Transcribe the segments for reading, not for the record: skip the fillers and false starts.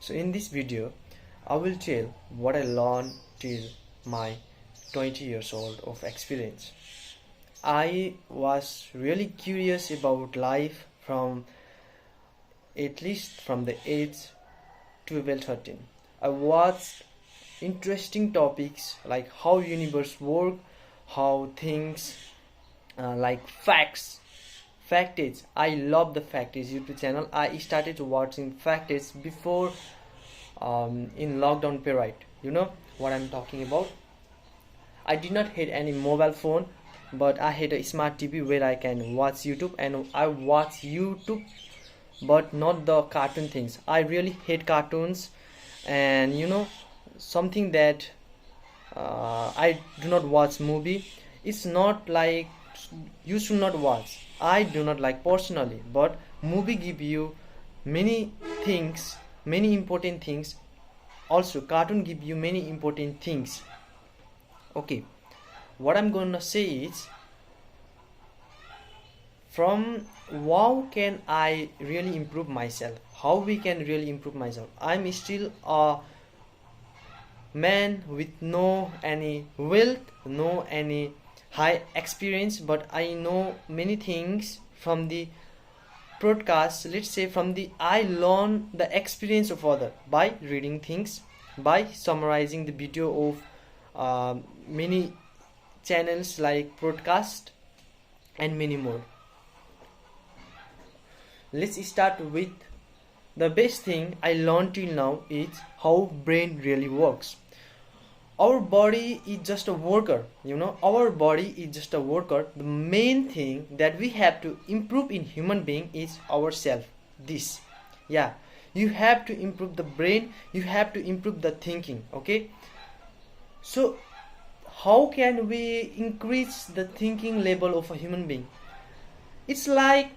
So in this video I will tell what I learned till my 20 years old of experience. I was really curious about life from at least from the age 12 13. I watched interesting topics like how universe work, how things like Factage. I love the Factage YouTube channel. I started watching Factage before in lockdown period. You know what I'm talking about. I did not have any mobile phone, but I had a smart TV where I can watch YouTube, and I watch YouTube, but not the cartoon things. I really hate cartoons, and something that I do not watch movie. It's not like you should not watch. I do not like personally, but movie give you many things, many important things. Also, cartoon give you many important things. Okay, what I'm gonna say is, from how can I really improve myself? How we can really improve myself? I'm still a man with no any wealth, no any high experience, but I know many things from the broadcast. Let's say from the I learn the experience of other by reading things, by summarizing the video of many channels like broadcast and many more. Let's start with the best thing I learned till now is how brain really works. Our body is just a worker, our body is just a worker. The main thing that we have to improve in human being is ourself. This, yeah, you have to improve the brain, you have to improve the thinking. Okay, so how can we increase the thinking level of a human being? It's like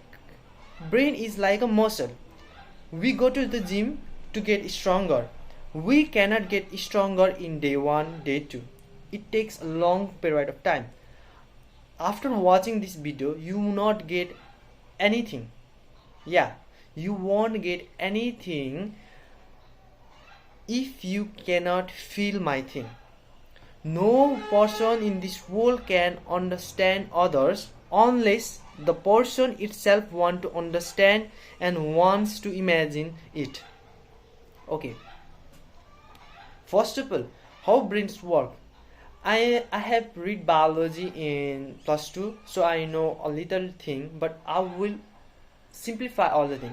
brain is like a muscle. We go to the gym to get stronger. We cannot get stronger in day 1, day 2. It takes a long period of time. After watching this video, you will not get anything. Yeah, you won't get anything if you cannot feel my thing. No person in this world can understand others unless the person itself wants to understand and wants to imagine it. Okay. First of all, how brains work. I have read biology in +2, so I know a little thing, but I will simplify all the thing.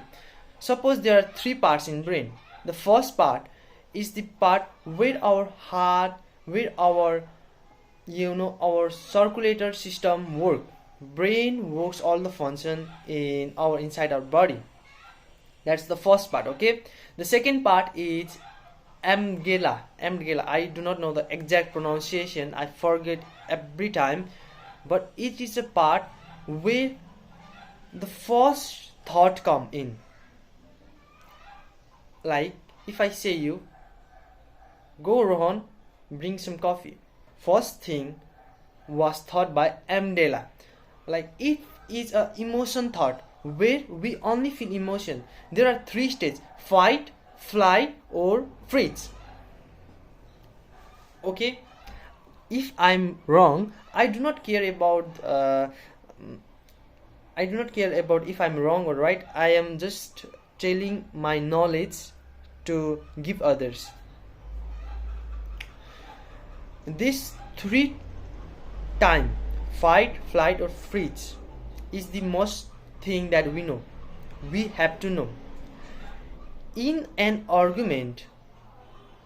Suppose there are 3 parts in brain. The first part is the part where our heart, where our our circulatory system work. Brain works all the function in our inside our body. That's the first part. Okay, the second part is amygdala. I do not know the exact pronunciation, I forget every time, but it is a part where the first thought come in. Like if I say you, go Rohan, bring some coffee, first thing was thought by amygdala. Like it is a emotion thought where we only feel emotion. There are 3 stages: fight, fly or freeze. Okay, if I'm wrong, I do not care about if I'm wrong or right. I am just telling my knowledge to give others. This 3 time, fight, flight or freeze, is the most thing that we know. We have to know. In an argument,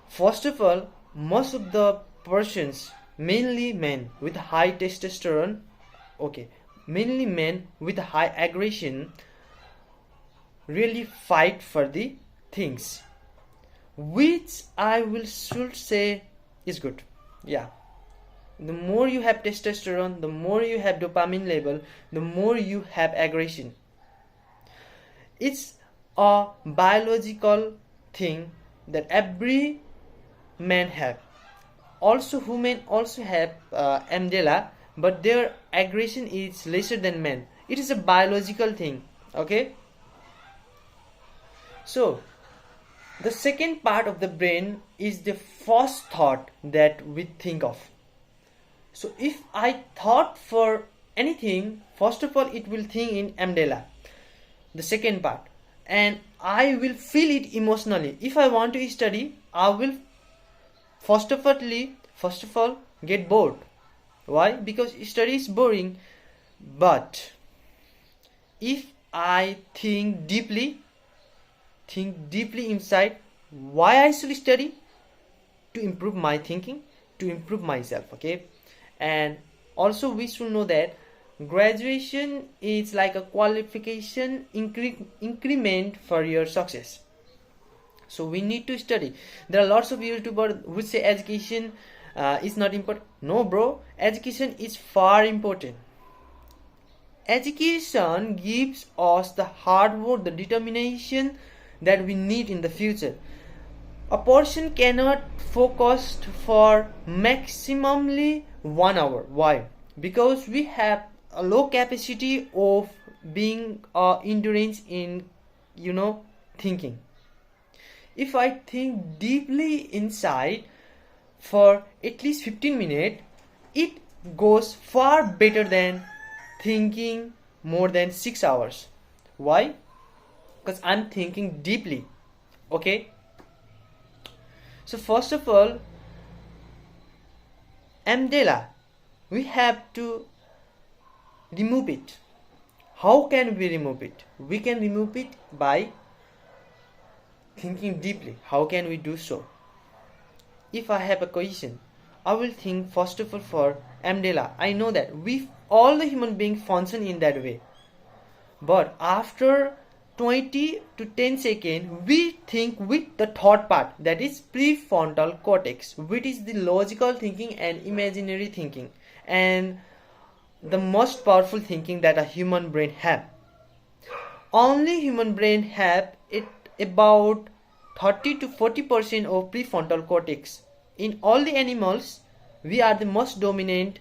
first of all, most of the persons, mainly men with high testosterone, mainly men with high aggression, really fight for the things, which I should say is good. Yeah, the more you have testosterone, the more you have dopamine level, the more you have aggression. It's a biological thing that every man have. Also women also have amygdala, but their aggression is lesser than men. It is a biological thing. Okay, so The second part of the brain is the first thought that we think of. So if I thought for anything, first of all it will think in amygdala, the second part, and I will feel it emotionally. If I want to study, I will first of all get bored. Why? Because study is boring. But if I think deeply inside why I should study, to improve my thinking, to improve myself, okay? And also we should know that graduation is like a qualification increment for your success. So we need to study. There are lots of YouTubers who say education is not important. No bro, education is far important. Education gives us the hard work, the determination that we need in the future. A person cannot focus for maximally 1 hour. Why? Because we have a low capacity of being endurance in thinking. If I think deeply inside for at least 15 minutes, it goes far better than thinking more than 6 hours. Why? Because I'm thinking deeply. Okay? So first of all, amygdala, we have to remove it. How can we remove it? We can remove it by thinking deeply. How can we do so? If I have a question, I will think first of all for amygdala. I know that we all the human beings function in that way. But after 20 to 10 seconds, we think with the thought part, that is prefrontal cortex, which is the logical thinking and imaginary thinking, and the most powerful thinking that a human brain have. Only human brain have it about 30 to 40% of prefrontal cortex. In all the animals, we are the most dominant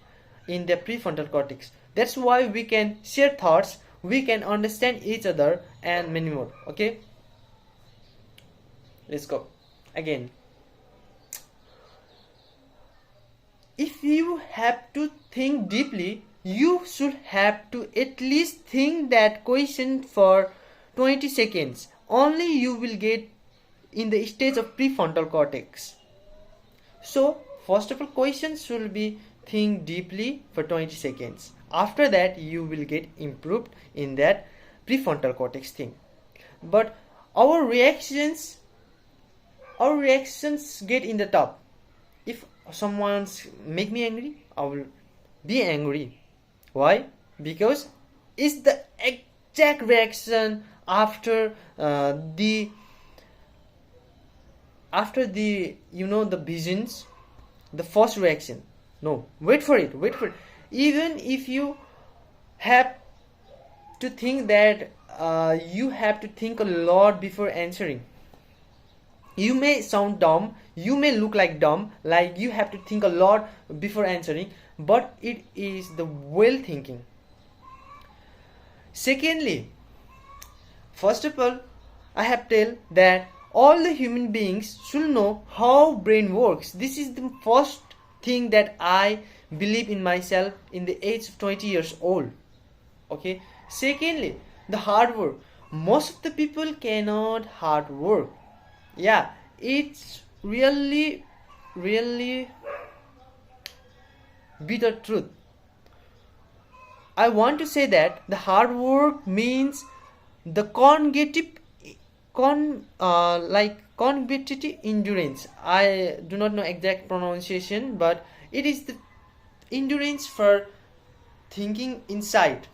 in the prefrontal cortex. That's why we can share thoughts, we can understand each other, and many more. Okay, let's go again. If you have to think deeply, you should have to at least think that question for 20 seconds. Only you will get in the stage of prefrontal cortex. So first of all, questions should be think deeply for 20 seconds. After that, you will get improved in that prefrontal cortex thing. But our reactions get in the top. If someone's make me angry, I will be angry. Why? Because it's the exact reaction after the the visions, the first reaction. No, wait for it. Even if you have to think that you have to think a lot before answering, you may sound dumb, you may look like dumb, like you have to think a lot before answering, but it is the well thinking. Secondly, first of all, I have tell that all the human beings should know how brain works. This is the first thing that I believe in myself in the age of 20 years old. Okay. Secondly, the hard work. Most of the people cannot hard work. Yeah, it's really bitter truth. I want to say that the hard work means the cognitive endurance. I do not know exact pronunciation, but it is the endurance for thinking inside.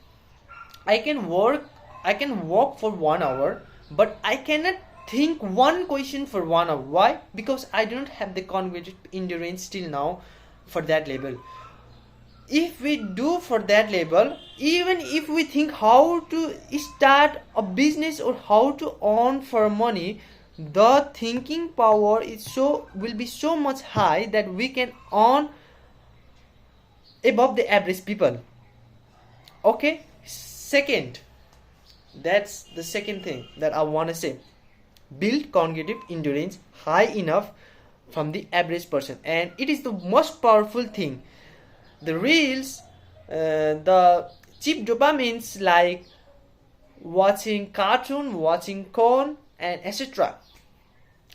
I can walk for 1 hour, but I cannot think one question for 1 hour. Why? Because I don't have the cognitive endurance till now for that level. If we do for that level, even if we think how to start a business or how to earn for money, the thinking power will be so much high that we can earn above the average people. Okay, second, that's the second thing that I want to say. build cognitive endurance high enough from the average person, and it is the most powerful thing. The reels, the cheap dopamines like watching cartoon, watching corn, and etc.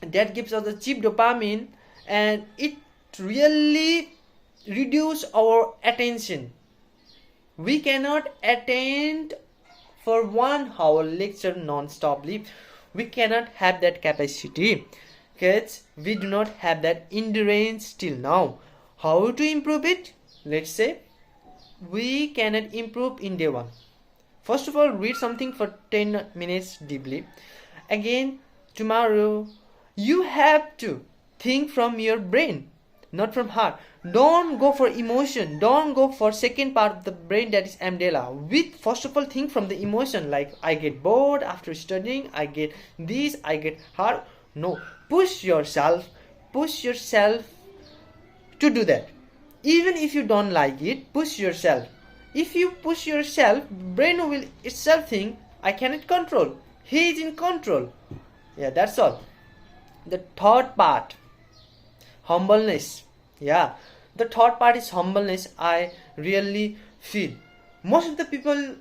That gives us the cheap dopamine, and it really reduce our attention. We cannot attend for 1 hour lecture non-stoply. We cannot have that capacity, kids. We do not have that endurance till now. How to improve it? Let's say we cannot improve in day 1. First of all, read something for 10 minutes deeply. Again, tomorrow you have to think from your brain, not from heart. Don't go for emotion. Don't go for second part of the brain, that is amygdala. With first of all, think from the emotion, like I get bored after studying, I get this, I get hard. No, push yourself to do that. Even if you don't like it, push yourself. If you push yourself, brain will itself think, I cannot control. He is in control. Yeah, that's all. The third part, humbleness. Yeah, the third part is humbleness. I really feel most of the people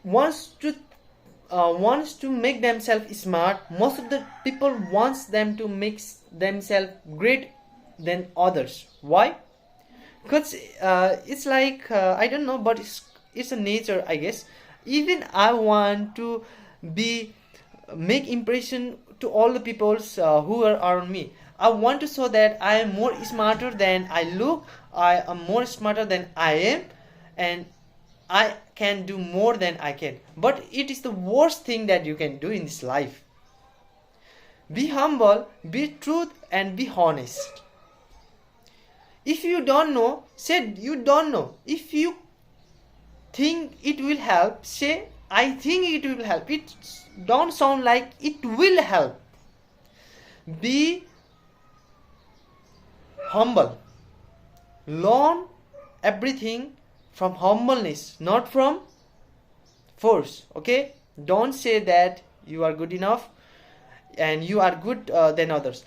wants to make themselves smart. Most of the people wants them to make themselves great than others. Why? Because it's like I don't know, but it's a nature, I guess. Even I want to be make impression to all the peoples who are around me. I want to show that I am more smarter than I look. I am more smarter than I am, and I can do more than I can. But it is the worst thing that you can do in this life. Be humble, be truth, and be honest. If you don't know, say you don't know. If you think it will help, say I think it will help. It don't sound like it will help. Be humble. Learn everything from humbleness, not from force. Okay? Don't say that you are good enough and you are good than others.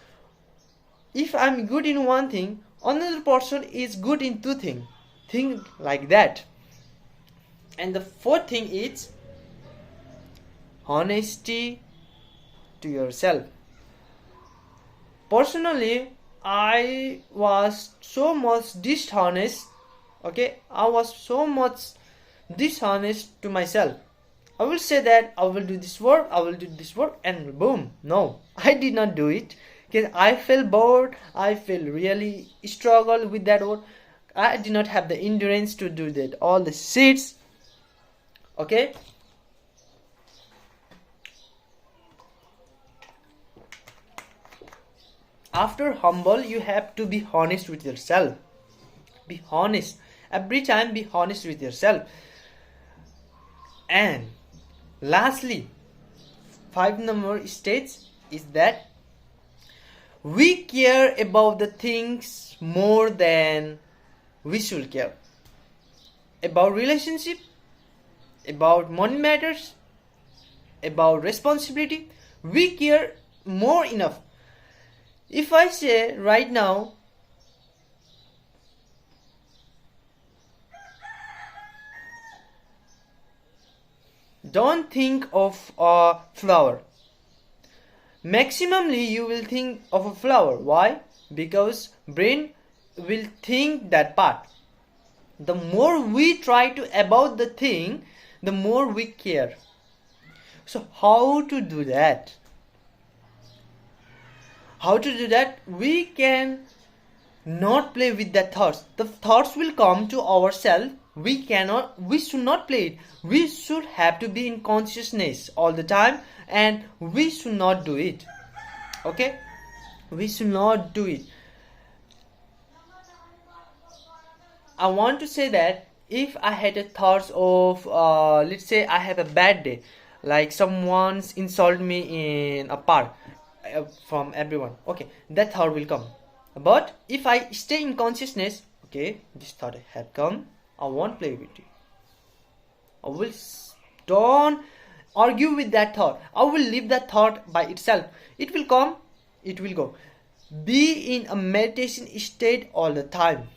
If I'm good in one thing, another person is good in two things. Think like that. And the fourth thing is honesty to yourself. Personally, I was so much dishonest. Okay, I was so much dishonest to myself. I will say that I will do this work, and boom. No, I did not do it. Because I felt bored, I feel really struggle with that work. I did not have the endurance to do that. All the shits. Okay. After humble, you have to be honest with yourself. Be honest. Every time be honest with yourself. And lastly, 5 number stage is that we care about the things more than we should care. About relationship, about money matters, about responsibility. We care more enough. If I say right now, don't think of a flower. Maximally you will think of a flower. Why? Because brain will think that part. The more we try to about the thing, the more we care. So how to do that? We can not play with the thoughts. The thoughts will come to ourselves. We should not play it. We should have to be in consciousness all the time, and we should not do it. Okay? We should not do it. I want to say that if I had a thoughts of, let's say I have a bad day, like someone's insulted me in a park, from everyone. Okay, that thought will come. But if I stay in consciousness, okay, this thought had come, I won't play with it. I will don't argue with that thought. I will leave that thought by itself. It will come, it will go. Be in a meditation state all the time.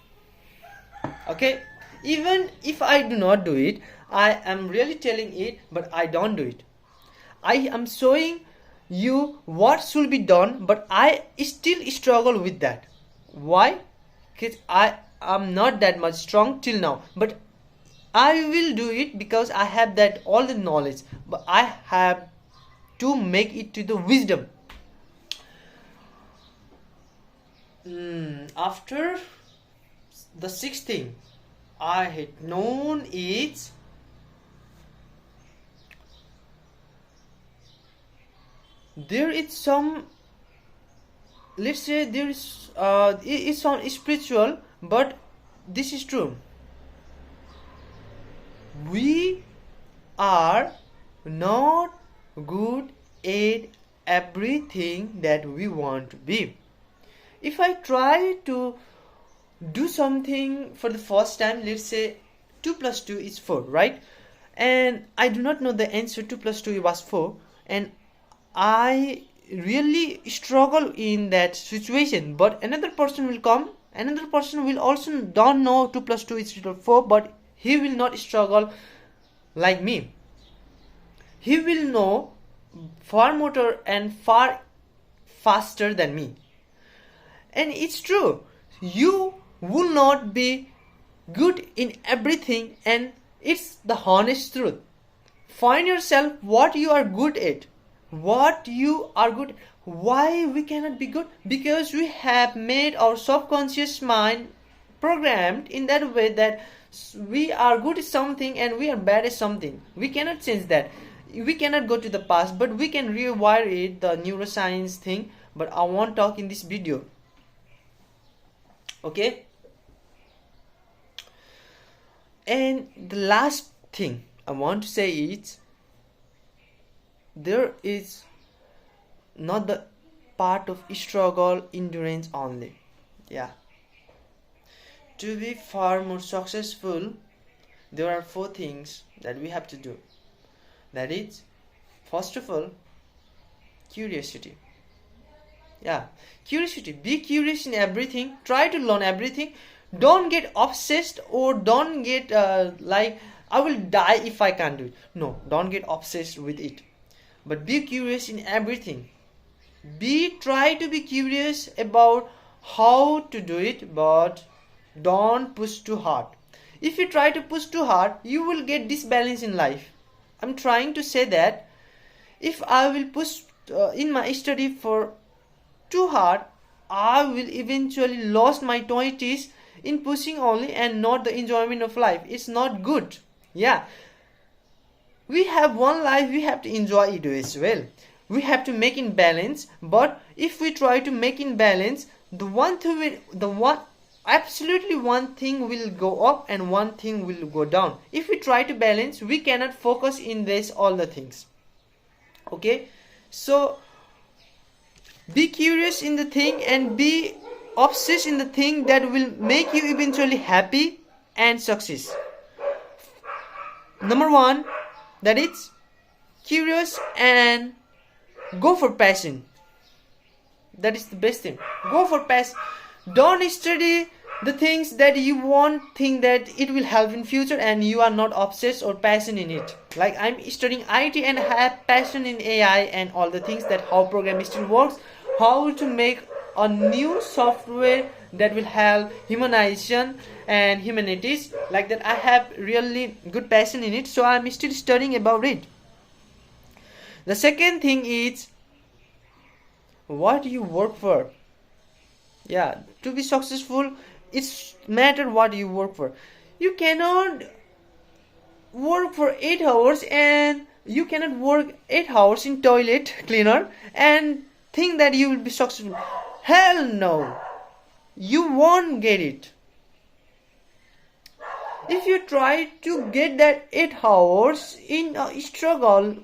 Okay, even if I do not do it, I am really telling it, but I don't do it. I am showing you what should be done, but I still struggle with that. Why? Because I am not that much strong till now, but I will do it because I have that all the knowledge, but I have to make it to the wisdom. After the sixth thing I had known is there is some, let's say there is it is some spiritual, but this is true. We are not good at everything that we want to be. If I try to do something for the first time, let's say 2 plus 2 is 4, right? And I do not know the answer. 2 plus 2 was 4, and I really struggle in that situation. But another person will come, another person will also don't know 2 plus 2 is 4, but he will not struggle like me. He will know far more and far faster than me. And it's true, you will not be good in everything, and it's the honest truth. Find yourself what you are good at. What you are good. Why we cannot be good? Because we have made our subconscious mind programmed in that way that we are good at something and we are bad at something. We cannot change that. We cannot go to the past, but we can rewire it, the neuroscience thing. But I won't talk in this video. Okay? And the last thing I want to say is, there is not the part of struggle, endurance only. Yeah. To be far more successful, there are 4 things that we have to do. That is, first of all, curiosity. Yeah, curiosity. Be curious in everything. Try to learn everything. Don't get obsessed, or don't get like, I will die if I can't do it. No, don't get obsessed with it. But be curious in everything. Try to be curious about how to do it, but don't push too hard. If you try to push too hard, you will get disbalance in life. I'm trying to say that if I will push in my study for too hard, I will eventually lose my 20s in pushing only and not the enjoyment of life. It's not good. Yeah. We have one life, we have to enjoy it as well. We have to make in balance, but if we try to make in balance, absolutely one thing will go up and one thing will go down. If we try to balance, we cannot focus in this all the things. Okay? So be curious in the thing and be obsessed in the thing that will make you eventually happy and success. Number 1, that is curious and go for passion. That is the best thing. Go for passion. Don't study the things that you won't think that it will help in future and you are not obsessed or passionate in it. Like I'm studying IT and have passion in AI and all the things, that how programming still works, how to make a new software that will help humanization and humanities, like that. I have really good passion in it, so I'm still studying about it. The second thing is, what you work for. Yeah, to be successful, it's matter what you work for. You cannot work for 8 hours and you cannot work 8 hours in toilet cleaner and think that you will be successful. Hell no, you won't get it. If you try to get that 8 hours in a struggle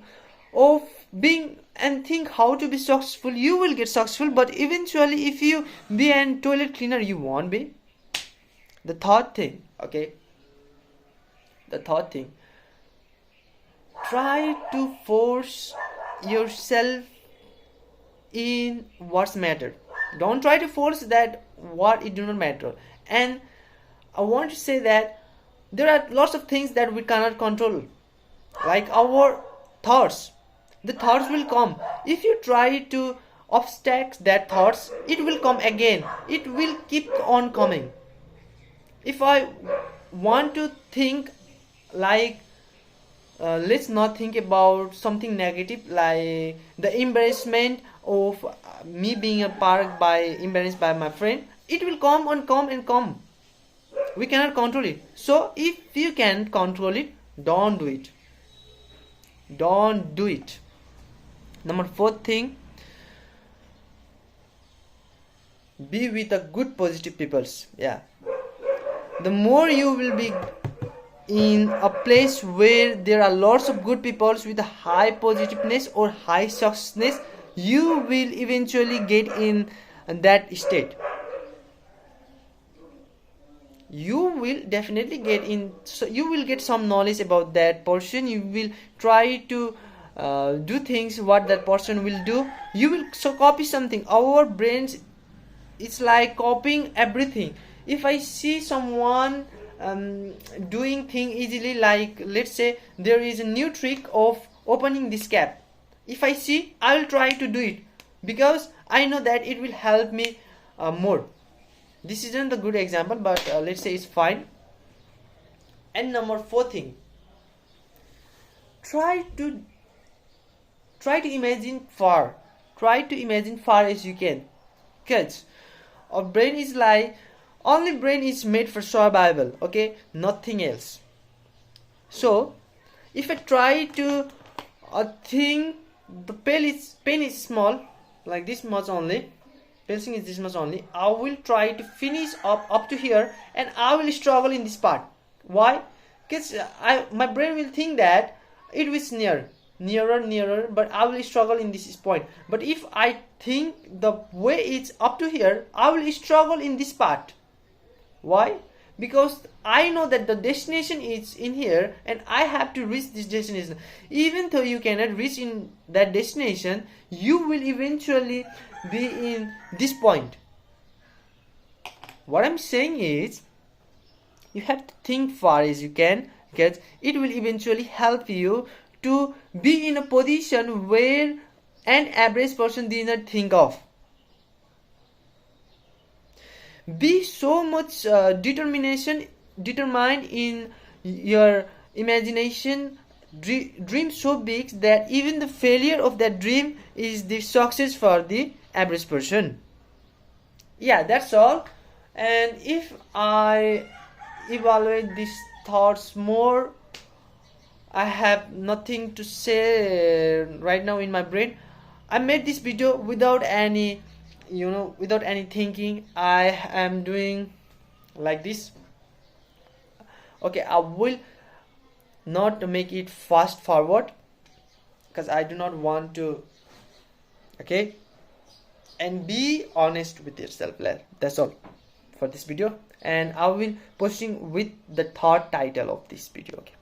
of being and think how to be successful, you will get successful, but eventually if you be a toilet cleaner, you won't be. The third thing, okay, the third thing, try to force yourself in what's matter. Don't try to force that what it do not matter. And I want to say that there are lots of things that we cannot control, like our thoughts. The thoughts will come. If you try to obstacle that thoughts, it will come again. It will keep on coming. If I want to think like let's not think about something negative, like the embarrassment of me being a park by embarrassed by my friend, it will come and come and come. We cannot control it. So if you can control it, don't do it. Don't do it. Number 4th thing, be with a good positive peoples. Yeah, the more you will be in a place where there are lots of good people with a high positiveness or high successness, you will eventually get in that state. You will definitely get in, so you will get some knowledge about that person. You will try to do things what that person will do. You will so copy something. Our brains, it's like copying everything. If I see someone doing thing easily, like let's say there is a new trick of opening this cap, if I see, I will try to do it because I know that it will help me more. This isn't a good example, but let's say it's fine. And number 4 thing, try to imagine far. Try to imagine far as you can, because our brain is like, only brain is made for survival, okay, nothing else. So if I try to think the pen is small, like this much only, pencil is this much only, I will try to finish up to here, and I will struggle in this part. Why? Because my brain will think that it was nearer, but I will struggle in this point. But if I think the way it's up to here, I will struggle in this part. Why? Because I know that the destination is in here and I have to reach this destination. Even though you cannot reach in that destination, you will eventually be in this point. What I'm saying is, you have to think far as you can, because it will eventually help you to be in a position where an average person did not think of. Be so much determined in your imagination. Dream so big that even the failure of that dream is the success for the average person. Yeah, that's all. And if I evaluate these thoughts more, I have nothing to say right now in my brain. I made this video without any without any thinking. I am doing like this. Okay, I will not make it fast forward because I do not want to. Okay, and be honest with yourself. That's all for this video, and I will posting with the third title of this video. Okay.